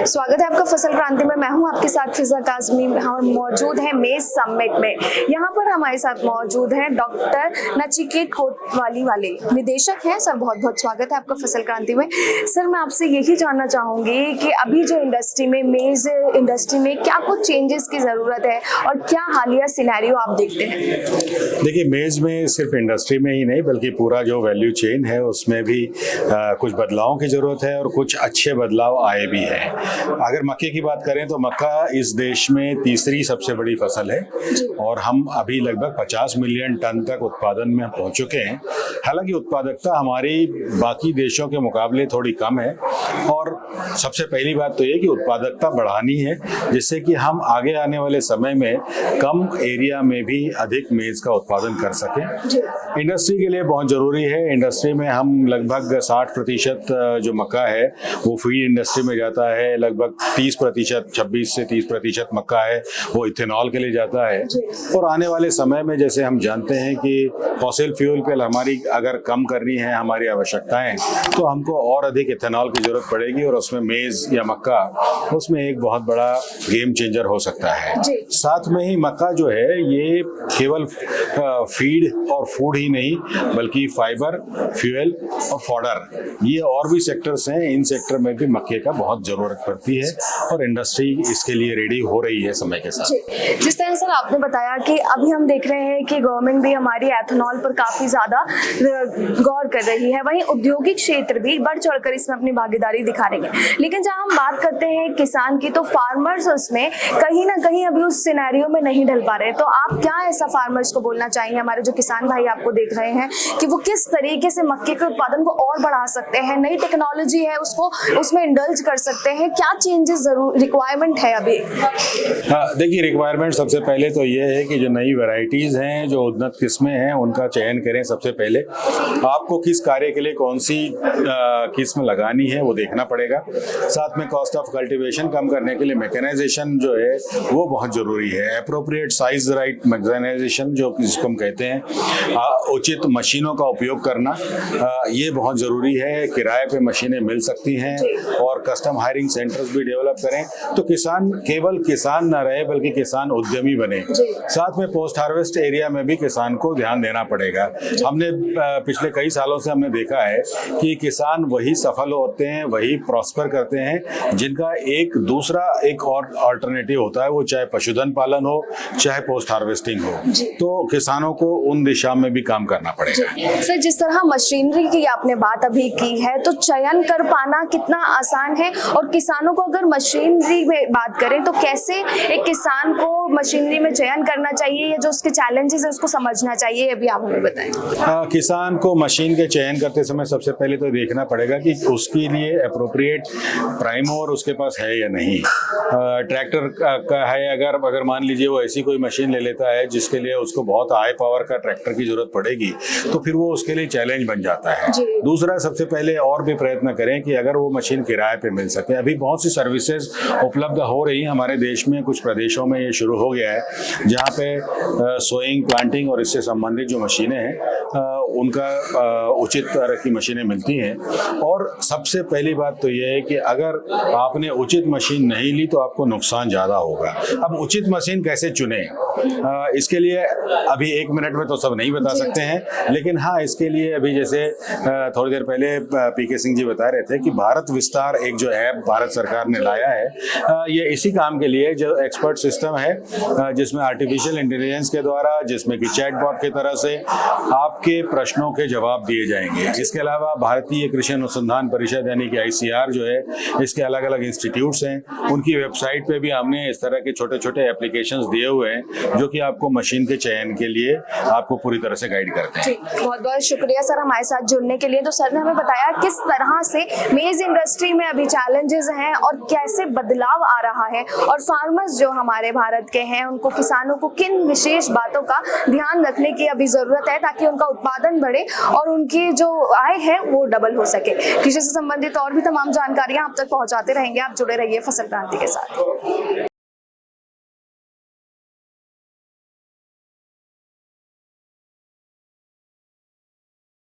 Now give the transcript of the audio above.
स्वागत है आपका फसल क्रांति में। मैं हूं आपके साथ फिजा काज़मी। हम मौजूद हैं मेज समिट में। यहाँ पर हमारे साथ मौजूद हैं डॉक्टर नचिकेत कोतवाली वाले, निदेशक हैं। सर बहुत बहुत स्वागत है आपका फसल क्रांति में। सर मैं आपसे यही जानना चाहूंगी कि अभी जो इंडस्ट्री में, मेज इंडस्ट्री में क्या कुछ चेंजेस की जरूरत है और क्या हालिया सिनेरियो आप देखते हैं? देखिए, मेज में सिर्फ इंडस्ट्री में ही नहीं बल्कि पूरा जो वैल्यू चेन है उसमें भी कुछ बदलावों की जरूरत है और कुछ अच्छे बदलाव आए भी हैं। अगर मक्के की बात करें तो मक्का इस देश में तीसरी सबसे बड़ी फसल है और हम अभी लगभग 50 मिलियन टन तक उत्पादन में पहुंच चुके हैं। हालांकि उत्पादकता हमारी बाकी देशों के मुकाबले थोड़ी कम है और सबसे पहली बात तो ये कि उत्पादकता बढ़ानी है जिससे कि हम आगे आने वाले समय में कम एरिया में भी अधिक मेज का उत्पादन कर सकें। इंडस्ट्री के लिए बहुत जरूरी है। इंडस्ट्री में हम लगभग 60% जो मक्का है वो फीड इंडस्ट्री में जाता है, लगभग 30%, 26 से 30% मक्का है वो इथेनॉल के लिए जाता है। और आने वाले समय में जैसे हम जानते हैं कि फॉसिल फ्यूल पे हमारी अगर कम करनी है हमारी आवश्यकताएं, तो हमको और अधिक इथेनॉल की जरूरत पड़ेगी और उसमें मेज या मक्का उसमें एक बहुत बड़ा गेम चेंजर हो सकता है। साथ में ही मक्का जो है ये केवल फीड और फूड ही नहीं बल्कि फाइबर, फ्यूल और फॉडर, ये और भी सेक्टर्स हैं। इन सेक्टर में भी मक्के का बहुत जरूरत पड़ती है और इंडस्ट्री इसके लिए रेडी हो रही है समय के साथ। जिस तरह सर आपने बताया कि अभी हम देख रहे हैं कि गवर्नमेंट भी हमारी एथेनॉल पर काफी ज्यादा गौर कर रही है, वहीं औद्योगिक क्षेत्र भी बढ़ चढ़कर इसमें अपनी भागीदारी दिखा रही है। लेकिन जब हम बात करते हैं किसान की तो फार्मर्स उसमें कहीं ना कहीं अभी उस सिनेरियो में नहीं ढल पा रहे। तो आप क्या ऐसा फार्मर्स को बोलना चाहेंगे, हमारे जो किसान भाई आपको देख रहे हैं, कि वो किस तरीके से मक्के के उत्पादन को और बढ़ा सकते हैं? नई टेक्नोलॉजी है उसको उसमें इंडल्ज कर सकते हैं, क्या चेंजेस जरूर रिक्वायरमेंट है अभी? देखिए, रिक्वायरमेंट सबसे पहले तो ये है कि जो नई वैरायटीज हैं, जो उन्नत किस्में हैं, उनका चयन करें। सबसे पहले आपको किस कार्य के लिए कौन सी किस्म लगानी है वो देखना पड़ेगा। साथ में कॉस्ट ऑफ कल्टीवेशन कम करने के लिए मैकेनाइजेशन जो है वो बहुत जरूरी है। एप्रोप्रिएट साइज राइट मैकेनाइजेशन जो जिसको हम कहते हैं, उचित मशीनों का उपयोग करना, ये बहुत जरूरी है। किराए पे मशीनें मिल सकती हैं और कस्टम हायरिंग सेंटर्स भी डेवलप करें तो किसान केवल किसान ना रहे बल्कि किसान उद्यमी बने। साथ में पोस्ट हार्वेस्ट एरिया में भी किसान को ध्यान देना पड़ेगा। हमने पिछले कई सालों से हमने देखा है कि किसान वही सफल होते हैं, वही प्रॉस्पर करते हैं जिनका एक और अल्टरनेटिव होता है, वो चाहे पशुधन पालन हो चाहे पोस्ट हार्वेस्टिंग हो। तो किसानों को उन दिशा में भी काम करना पड़ेगा। सर जिस तरह मशीनरी की आपने बात अभी की है तो चयन कर पाना कितना आसान है, और किसानों को अगर मशीनरी में बात करें तो कैसे एक किसान को मशीनरी में चयन करना चाहिए या जो उसके चैलेंजेस है उसको समझना चाहिए, अभी आप हमें बताएं। किसान को मशीन के चयन करते समय सबसे पहले तो देखना पड़ेगा कि उसके लिए एप्रोप्रिएट प्राइमर उसके पास है या नहीं। ट्रैक्टर का है, अगर मान लीजिए वो ऐसी कोई मशीन ले लेता है जिसके लिए उसको बहुत हाई पावर का ट्रैक्टर की जरूरत पड़ेगी तो फिर वो उसके लिए चैलेंज बन जाता है। दूसरा, सबसे पहले और भी प्रयत्न करें कि अगर वो मशीन किराए पे मिल सके। अभी बहुत सी सर्विसेज उपलब्ध हो रही हैं हमारे देश में, कुछ प्रदेशों में ये शुरू हो गया है जहाँ पे सोइंग, प्लांटिंग और इससे संबंधित जो मशीनें हैं उनका उचित तरह की मशीनें मिलती हैं। और सबसे पहली बात तो ये है कि अगर आपने उचित मशीन नहीं ली तो आपको नुकसान ज़्यादा होगा। अब उचित मशीन कैसे चुने, इसके लिए अभी 1 मिनट में तो सब नहीं बता सकते हैं, लेकिन हाँ, इसके लिए अभी जैसे थोड़ी देर पहले पीके सिंह जी बता रहे थे कि भारत विस्तार एक जो ऐप भारत सरकार ने लाया है, ये इसी काम के लिए जो एक्सपर्ट सिस्टम है जिसमें आर्टिफिशियल इंटेलिजेंस के द्वारा, जिसमें कि चैटबॉट की तरह से आपके प्रश्नों के जवाब दिए जाएंगे। इसके अलावा भारतीय कृषि अनुसंधान परिषद यानी कि ICR जो है, इसके अलग अलग इंस्टीट्यूट्स हैं, उनकी वेबसाइट पे भी हमने इस तरह के छोटे छोटे एप्लीकेशंस दिए हुए हैं जो कि आपको मशीन के चयन के लिए आपको पूरी तरह से गाइड करते हैं। बहुत बहुत शुक्रिया सर हमारे साथ जुड़ने के लिए। तो सर ने हमें बताया किस तरह से मेज इंडस्ट्री में अभी चैलेंजेस हैं और कैसे बदलाव आ रहा है, और फार्मर्स जो हमारे भारत के हैं उनको, किसानों को किन विशेष बातों का ध्यान रखने की अभी जरूरत है ताकि उनका उत्पादन बढ़े और उनकी जो आय है वो डबल हो सके। कृषि से संबंधित और भी तमाम जानकारियां आप तक पहुंचाते रहेंगे। आप जुड़े रहिए फसल क्रांति के साथ।